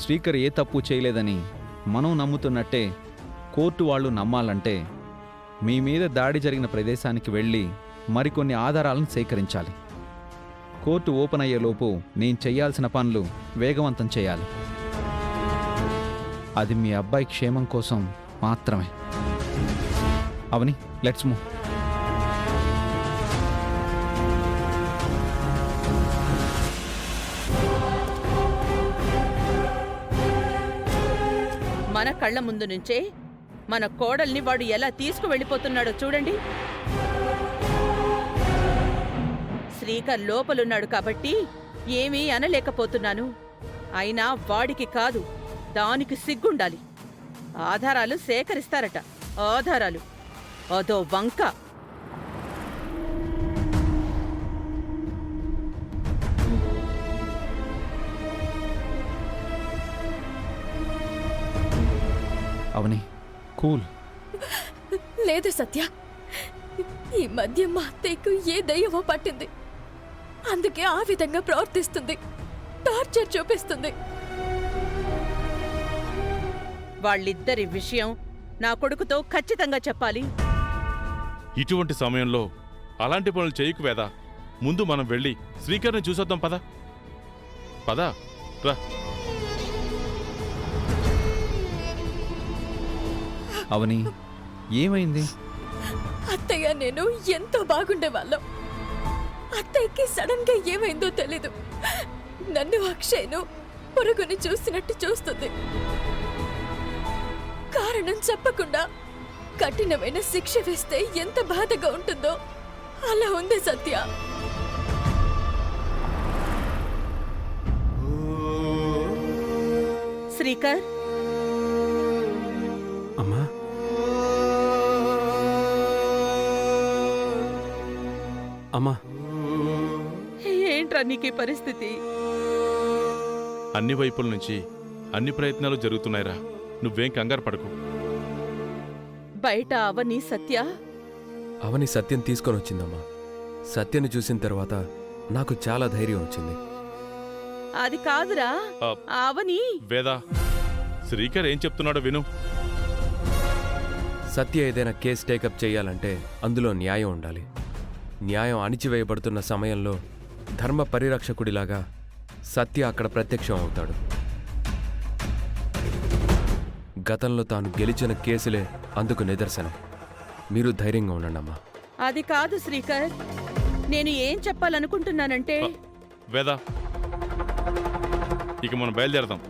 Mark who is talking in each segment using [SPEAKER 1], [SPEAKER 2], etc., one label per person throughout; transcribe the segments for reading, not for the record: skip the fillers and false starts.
[SPEAKER 1] శ్రీకర్ ఏ తప్పు చేయలేదని మనం నమ్ముతున్నట్టే కోర్టు వాళ్ళు నమ్మాలంటే మీ మీద దాడి జరిగిన ప్రదేశానికి వెళ్ళి మరికొన్ని ఆధారాలను సేకరించాలి. కోర్టు ఓపెన్ అయ్యేలోపు నేను చేయాల్సిన పనులు వేగవంతం చేయాలి. అది మీ అబ్బాయి క్షేమం కోసం మాత్రమే. అవని, లెట్స్ మూవ్.
[SPEAKER 2] మన కళ్ళ ముందు నుంచే మన కోడల్ని వాడు ఎలా తీసుకువెళ్ళిపోతున్నాడో చూడండి. శ్రీకర్ లోపలున్నాడు కాబట్టి ఏమీ అనలేకపోతున్నాను. అయినా వాడికి కాదు, దానికి సిగ్గుండాలి. ఆధారాలు సేకరిస్తారట. ఆధారాలు అదో వంక.
[SPEAKER 1] అవని, కూల్.
[SPEAKER 3] లేదు సత్య, ఈ మధ్య మా అత్తయ్యకు ఏ దయ్యమో పట్టింది. అందుకే ఆ విధంగా ప్రవర్తిస్తుంది, టార్చర్ చూపిస్తుంది.
[SPEAKER 2] వాళ్ళిద్దరి విషయం నా కొడుకుతో ఖచ్చితంగా చెప్పాలి.
[SPEAKER 4] ఇటువంటి సమయంలో అలాంటి పనులు చేయకు వేదా. ముందు మనం వెళ్ళి శ్రీకర్ని చూసొద్దాం. పద పద రా.
[SPEAKER 1] అవని, ఏమైంది?
[SPEAKER 3] అత్తయ్య నేను ఎంతో బాగుండేవాళ్ళం. అత్తయ్యకి సడన్ గా ఏమైందో తెలీదు. నన్ను అక్షయ్ను పురుగుని చూసినట్టు చూస్తుంది. కారణం చెప్పకుండా కఠినమైన శిక్ష వేస్తే ఎంత బాధగా ఉంటుందో అలా ఉంది సత్య.
[SPEAKER 2] శ్రీకర్,
[SPEAKER 5] అమ్మా, అమ్మా,
[SPEAKER 2] ఏంట్రా నీకీ పరిస్థితి?
[SPEAKER 4] అన్ని వైపుల నుంచి అన్ని ప్రయత్నాలు జరుగుతున్నాయిరా. నువ్వేం కంగారు పడకు.
[SPEAKER 2] బయట అవని సత్య
[SPEAKER 5] అవని సత్యం తీసుకొని వచ్చిందమ్మా. సత్యని చూసిన తర్వాత నాకు చాలా ధైర్యం వచ్చింది.
[SPEAKER 2] అది కాదురా, అవని.
[SPEAKER 4] వేదా, శ్రీకర్ ఏం చెప్తున్నాడో విను.
[SPEAKER 5] సత్య ఏదైనా కేసు టేకప్ చేయాలంటే అందులో న్యాయం ఉండాలి. న్యాయం అణిచివేయబడుతున్న సమయంలో ధర్మ పరిరక్షకుడిలాగా సత్య అక్కడ ప్రత్యక్షం అవుతాడు. గతంలో తాను గెలిచిన కేసులే అందుకు నిదర్శనం. మీరు ధైర్యంగా ఉండండమ్మా.
[SPEAKER 2] అది కాదు శ్రీకర్, నేను ఏం చెప్పాలనుకుంటున్నానంటే.
[SPEAKER 4] వేదా, ఇక మనం బయలుదేరదాం.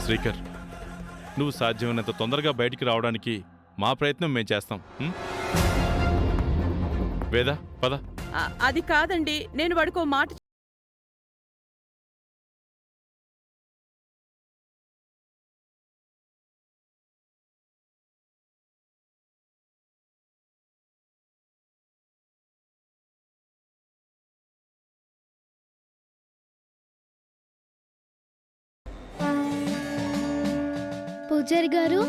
[SPEAKER 4] శ్రీకర్, నువ్వు సాధ్యమైనంత తొందరగా బయటికి రావడానికి మా ప్రయత్నం మేం చేస్తాం. వేదా, పద.
[SPEAKER 2] అది కాదండి, నేను వాడికో మాట.
[SPEAKER 6] పూజారి గారు,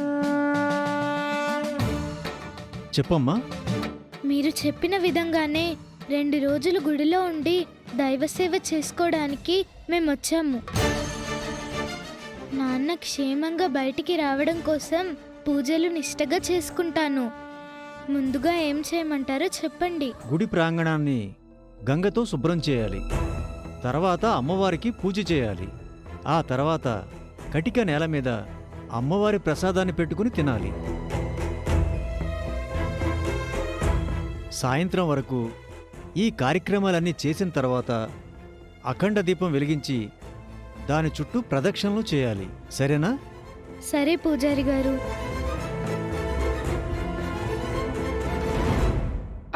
[SPEAKER 7] చెప్పమ్మా.
[SPEAKER 6] మీరు చెప్పిన విధంగానే 2 రోజులు గుడిలో ఉండి దైవసేవ చేసుకోవడానికి మేమొచ్చాము. నాన్న క్షేమంగా బయటికి రావడం కోసం పూజలు నిష్టగా చేసుకుంటాను. ముందుగా ఏం చేయమంటారో చెప్పండి.
[SPEAKER 7] గుడి ప్రాంగణాన్ని గంగతో శుభ్రం చేయాలి. తర్వాత అమ్మవారికి పూజ చేయాలి. ఆ తర్వాత కటిక నేల మీద అమ్మవారి ప్రసాదాన్ని పెట్టుకుని తినాలి. సాయంత్రం వరకు ఈ కార్యక్రమాలన్నీ చేసిన తర్వాత అఖండ దీపం వెలిగించి దాని చుట్టూ ప్రదక్షిణలు చేయాలి. సరేనా?
[SPEAKER 6] సరే పూజారి గారు.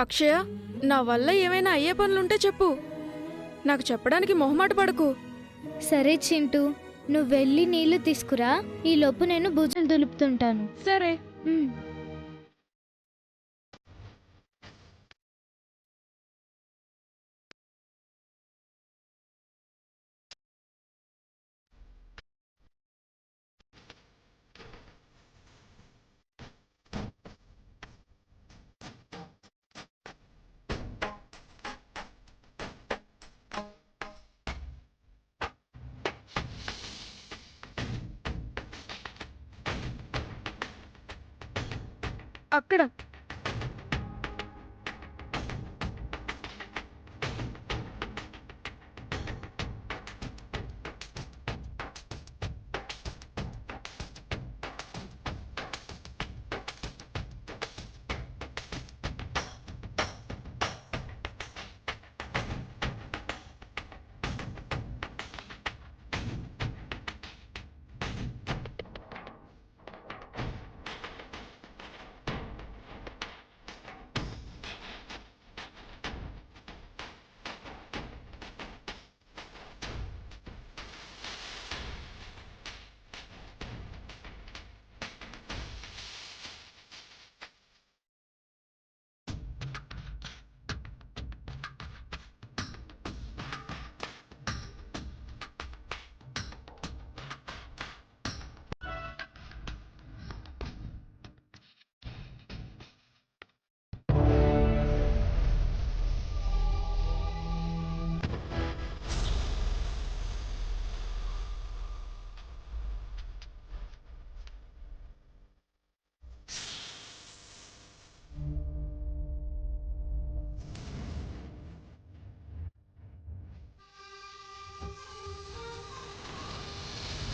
[SPEAKER 8] అక్షయ, నా వల్ల ఏమైనా అయ్యే పనులుంటే చెప్పు. నాకు చెప్పడానికి మొహమాట పడకు.
[SPEAKER 6] సరే చింటూ, నువ్వు వెళ్ళి నీళ్లు తీసుకురా. ఈలోపు నేను బూజలు దులుపుతుంటాను.
[SPEAKER 8] సరే. అక్కడ.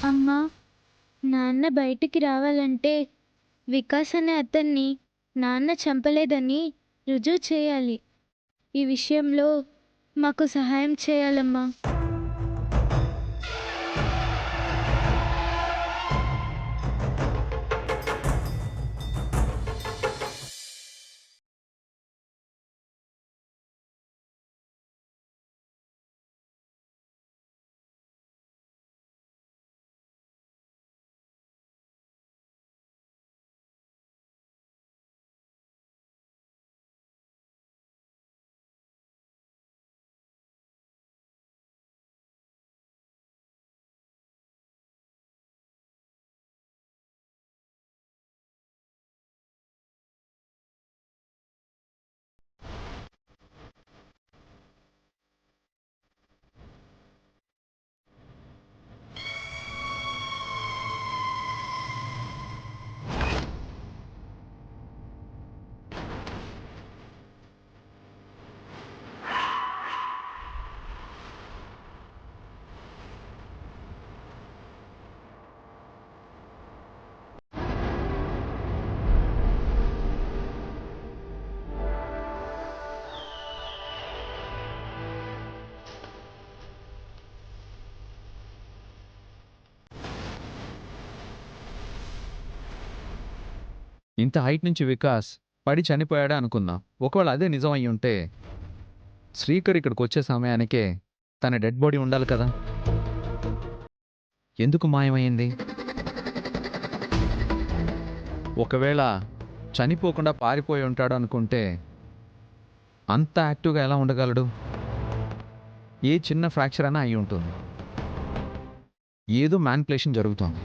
[SPEAKER 6] అమ్మా, నాన్న బయటికి రావాలంటే వికాస్ అనే అతన్ని నాన్న చంపలేదని రుజువు చేయాలి. ఈ విషయంలో మాకు సహాయం చేయాలమ్మా.
[SPEAKER 1] ఇంత హైట్ నుంచి వికాస్ పడి చనిపోయాడే అనుకుందాం. ఒకవేళ అదే నిజం అయి ఉంటే శ్రీకర్ ఇక్కడికి వచ్చే సమయానికే తన డెడ్ బాడీ ఉండాలి కదా. ఎందుకు మాయమైంది? ఒకవేళ చనిపోకుండా పారిపోయి ఉంటాడు అనుకుంటే అంత యాక్టివ్గా ఎలా ఉండగలడు? ఏ చిన్న ఫ్రాక్చర్ అయినా అయి ఉంటుంది. ఏదో మ్యానిపులేషన్ జరుగుతోంది.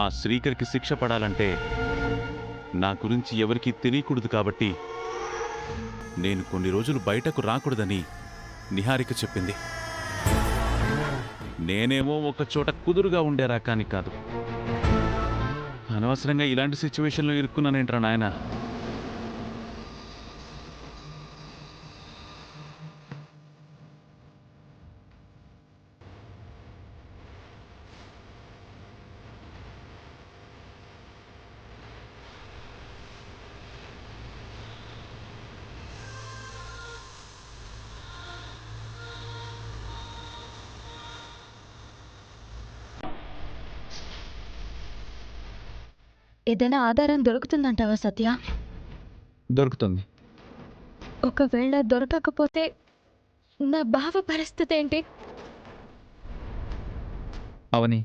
[SPEAKER 9] ఆ శ్రీకర్కి శిక్ష పడాలంటే నా గురించి ఎవరికీ తెలియకూడదు కాబట్టి నేను కొన్ని రోజులు బయటకు రాకూడదని నిహారిక చెప్పింది. నేనేమో ఒక చోట కుదురుగా ఉండే రకాన్ని కాదు. అనవసరంగా ఇలాంటి సిచ్యువేషన్లో ఇరుక్కున్నానేంట్రా నాయన.
[SPEAKER 3] ఏదైనా ఆధారం దొరుకుతుందంటావా సత్య?
[SPEAKER 1] దొరుకుతుంది.
[SPEAKER 3] ఒకవేళ దొరకకపోతే నా బావ పరిస్థితి ఏంటి?
[SPEAKER 1] అవని,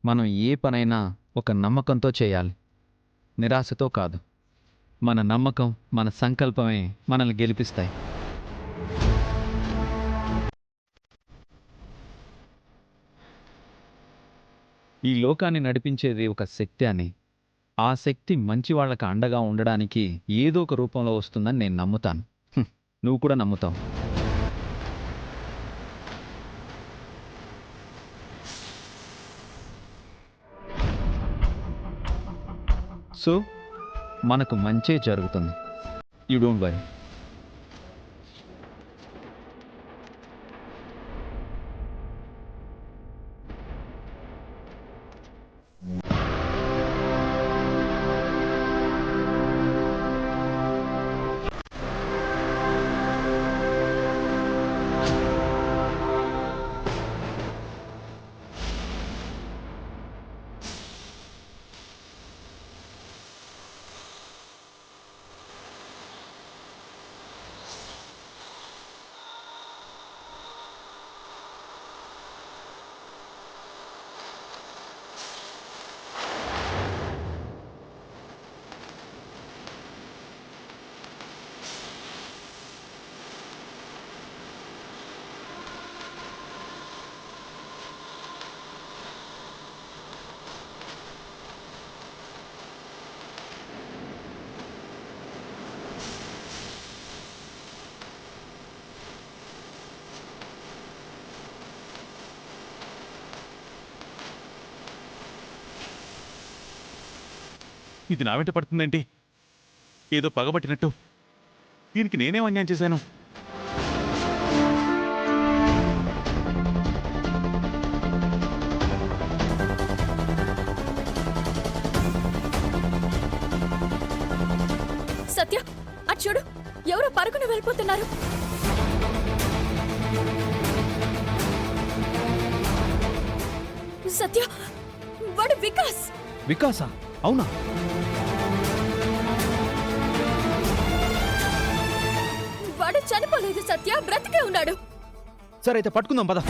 [SPEAKER 1] మనం ఏ పనైనా ఒక నమ్మకంతో చేయాలి, నిరాశతో కాదు. మన నమ్మకం, మన సంకల్పమే మనల్ని గెలిపిస్తాయి. ఈ లోకాన్ని నడిపించేది ఒక శక్తి అని, ఆ శక్తి మంచి వాళ్ళకి అండగా ఉండడానికి ఏదో ఒక రూపంలో వస్తుందని నేను నమ్ముతాను. నువ్వు కూడా నమ్ముతావు. సో మనకు మంచే జరుగుతుంది. You don't worry.
[SPEAKER 9] ఇది నా వెంట పడుతుందేంటి? ఏదో పగబట్టినట్టు. దీనికి నేనేం అన్యాయం చేశాను?
[SPEAKER 3] సత్య, అటు చూడు, ఎవరో పరుగున వెళ్ళిపోతున్నారు. సత్య, వాడు వికాస్.
[SPEAKER 1] వికాసా? అవునా?
[SPEAKER 3] వాడు చనిపోలేదు సత్య, బ్రతికే ఉన్నాడు.
[SPEAKER 1] సరే అయితే పట్టుకుందాం పద.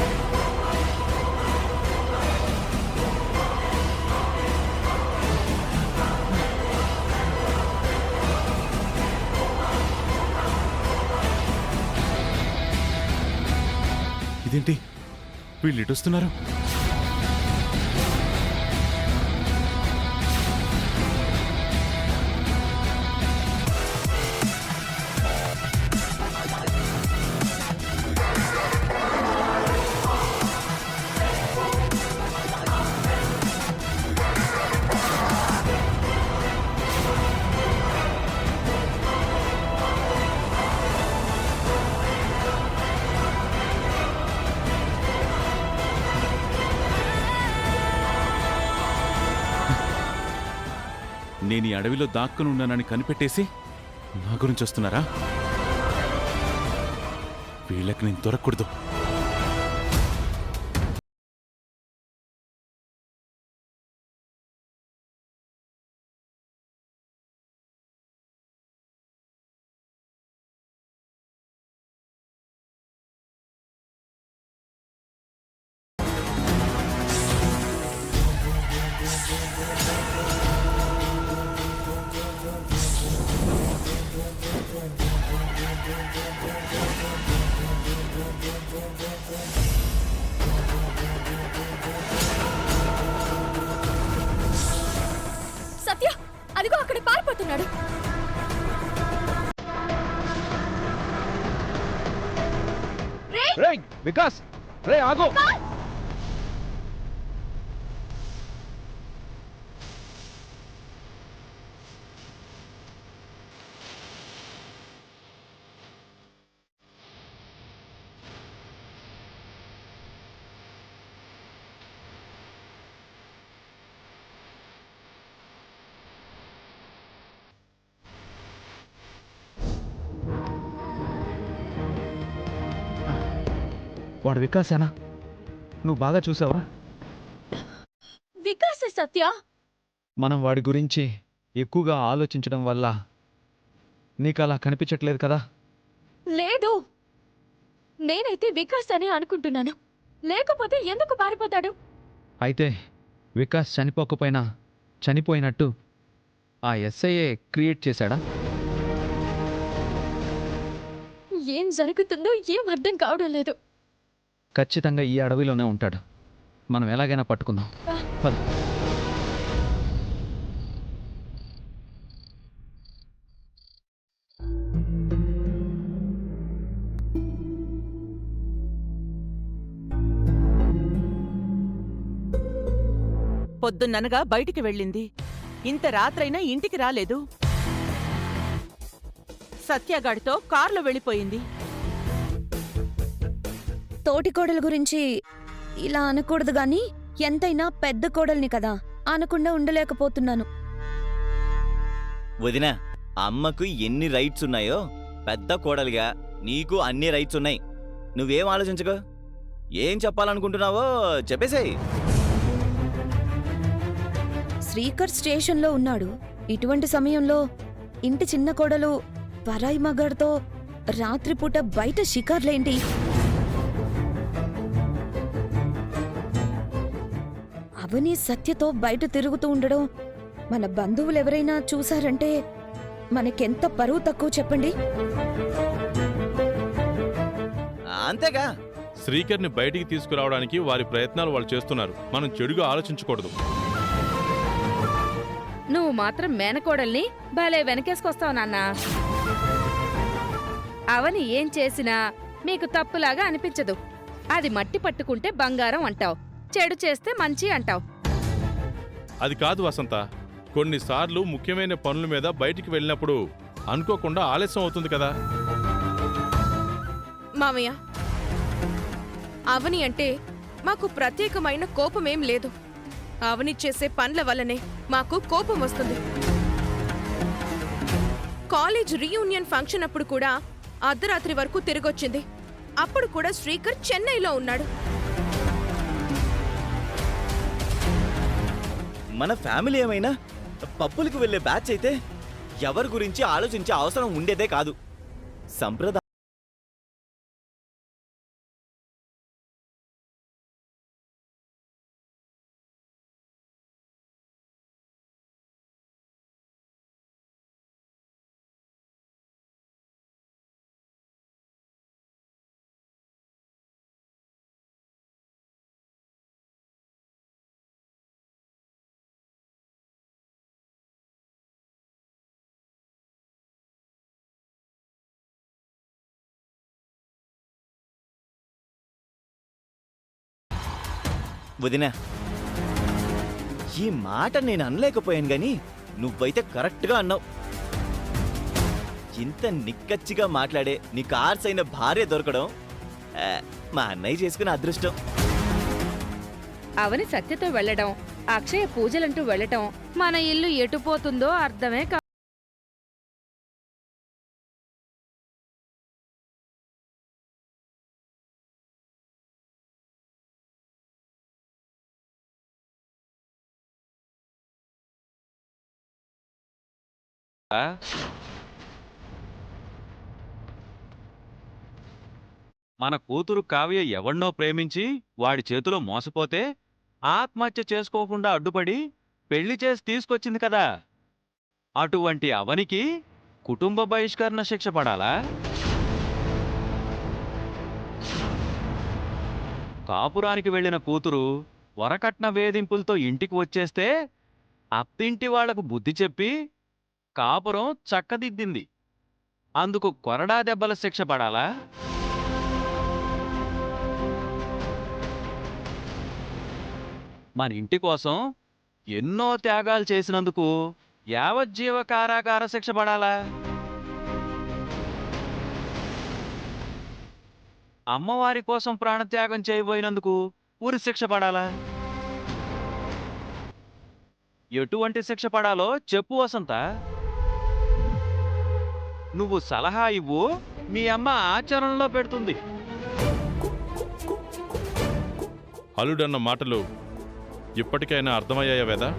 [SPEAKER 9] ఇదేంటి, వీళ్ళు ఇటొస్తున్నారు? నేను ఈ అడవిలో దాక్కుని ఉన్నానని కనిపెట్టేసి నా గురించి వస్తున్నారా? వీళ్ళకి నేను దొరకకూడదు.
[SPEAKER 3] సత్య, అదిగో అక్కడ పారిపోతున్నాడు.
[SPEAKER 1] రేయ్ వికాస్, రే ఆగు. వాడు వికాసేనా? నువ్వు బాగా చూసావా?
[SPEAKER 3] వికాసే సత్య.
[SPEAKER 1] మనం వాడి గురించి ఎక్కువగా ఆలోచించడం వల్ల నీకు అలా కనిపించట్లేదు కదా?
[SPEAKER 3] లేదు, నేనైతే వికాస్ అని అనుకుంటున్నాను. లేకపోతే ఎందుకు పారిపోతాడు?
[SPEAKER 1] అయితే వికాస్ చనిపోకపోయినా చనిపోయినట్టు ఆ ఎస్ఐఏ క్రియేట్ చేశాడా?
[SPEAKER 3] ఏం జరుగుతుందో ఏం అర్థం కావడం లేదు.
[SPEAKER 1] ఖచ్చితంగా ఈ అడవిలోనే ఉంటాడు. మనం ఎలాగైనా పట్టుకుందాం.
[SPEAKER 3] ఆ,
[SPEAKER 1] పద.
[SPEAKER 2] పొద్దున్ననగా బయటికి వెళ్ళింది. ఇంత రాత్రైనా ఇంటికి రాలేదు. సత్యగాడితో కార్లో వెళ్ళిపోయింది.
[SPEAKER 3] తోటి కోడల గురించి ఇలా అనకూడదు గాని ఎంతైనా పెద్ద కోడల్ని కదా, అనకుండా ఉండలేకపోతున్నాను.
[SPEAKER 10] వదిన, అమ్మకు ఎన్ని రైట్స్ ఉన్నాయో పెద్ద కోడలిగా నీకు అన్ని రైట్స్ ఉన్నాయి. నువ్వేం ఆలోచించకు. ఏం చెప్పాలనుకుంటున్నావో చెప్పేసేయ్.
[SPEAKER 3] శ్రీకర్ స్టేషన్లో ఉన్నాడు. ఇటువంటి సమయంలో ఇంటి చిన్న కోడలు పరాయి మగాడితో రాత్రిపూట బయట షికార్లేంటి? అవని సత్యతో బయట తిరుగుతూ ఉండడం మన బంధువులెవరైనా చూశారంటే మనకెంత పరువు తక్కువ చెప్పండి.
[SPEAKER 10] అంతేగా.
[SPEAKER 4] శ్రీకర్ని బయటికి తీసుకురావడానికి వారి ప్రయత్నాలు వాళ్ళు చేస్తున్నారు. మనం చెడుగా ఆలోచించకూడదు.
[SPEAKER 8] నువ్వు మాత్రం మేనకోడల్ని భలే వెనకేసుకొస్తావు నాన్నా. అవని ఏం చేసినా మీకు తప్పులాగా అనిపించదు. అది మట్టి పట్టుకుంటే బంగారం అంటావు, చెడు చేస్తే మంచి అంటావు.
[SPEAKER 4] అది కాదు వసంత. కొన్నిసార్లు ముఖ్యమైన పనుల మీద బయటికి వెళ్ళినప్పుడు అనుకోకుండా ఆలస్యం అవుతుంది కదా.
[SPEAKER 8] మామయ్య, అవని అంటే మాకు ప్రత్యేకమైన కోపమేం లేదు. అవని చేసే పనుల వల్లనే మాకు కోపం వస్తుంది. కాలేజ్ రీయూనియన్ ఫంక్షన్ అప్పుడు కూడా అర్ధరాత్రి వరకు తిరిగొచ్చింది. అప్పుడు కూడా శ్రీకర్ చెన్నైలో ఉన్నాడు.
[SPEAKER 10] మన ఫ్యామిలీ ఏమైనా పప్పులకు వెళ్లే బ్యాచ్ అయితే ఎవరి గురించి ఆలోచించే అవసరం ఉండేదే కాదు. సంప్రదాయం వదినా, ఈ మాట నేను అనలేకపోయాను గాని నువ్వైతే కరెక్ట్గా అన్నావు. ఇంత నిక్కచ్చిగా మాట్లాడే నీ కార్స్ అయిన భార్య దొరకడం మా అన్నయ్య చేసుకున్న అదృష్టం.
[SPEAKER 8] అవని సత్యతో వెళ్లడం, అక్షయ పూజలంటూ వెళ్లటం మన ఇల్లు ఎటుపోతుందో అర్థమే కా.
[SPEAKER 9] మన కూతురు కావ్య ఎవణ్ణో ప్రేమించి వాడి చేతిలో మోసపోతే ఆత్మహత్య చేసుకోకుండా అడ్డుపడి పెళ్లి చేసి తీసుకొచ్చింది కదా. అటువంటి అవనికి కుటుంబ బహిష్కరణ శిక్ష పడాలా? కాపురానికి వెళ్ళిన కూతురు వరకట్న వేధింపులతో ఇంటికి వచ్చేస్తే అత్తింటి వాళ్లకు బుద్ధి చెప్పి కాపురం చక్కదిద్దింది. అందుకు కొరడా దెబ్బల శిక్ష పడాలా? మన ఇంటి కోసం ఎన్నో త్యాగాలు చేసినందుకు యావజ్జీవ కారాగార శిక్ష పడాలా? అమ్మవారి కోసం ప్రాణత్యాగం చేయబోయినందుకు ఉరి శిక్ష పడాలా? ఎటువంటి శిక్ష పడాలో చెప్పు వసంత. నువ్వు సలహా ఇవ్వు, మీ అమ్మ ఆచరణలో పెడుతుంది.
[SPEAKER 4] అల్లుడన్న మాటలు ఇప్పటికైనా అర్థమయ్యాయా వేదా?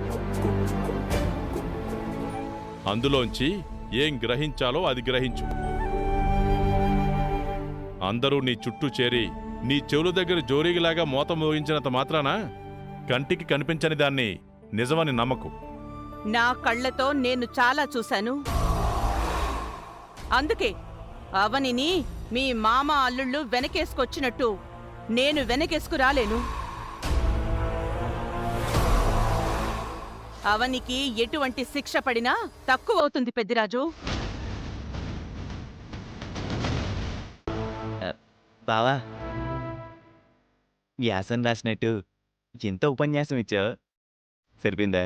[SPEAKER 4] అందులోంచి ఏం గ్రహించాలో అది గ్రహించు. అందరూ నీ చుట్టూ చేరి నీ చెవుల దగ్గర జోరీగిలాగా మోత మోగించినంత మాత్రాన కంటికి కనిపించని దాన్ని నిజమని నమ్మకు.
[SPEAKER 2] నా కళ్ళతో నేను చాలా చూశాను. అందుకే అవనిని మీ మామ అల్లుళ్ళు వెనకేసుకొచ్చినట్టు నేను వెనకేసుకు రాలేను. అవనికి ఎటువంటి శిక్ష పడినా తక్కువవుతుంది పెద్దిరాజు.
[SPEAKER 10] బావా, వ్యాసం రాసినట్టు ఎంత ఉపన్యాసం ఇచ్చావు, సరిపోయిందా?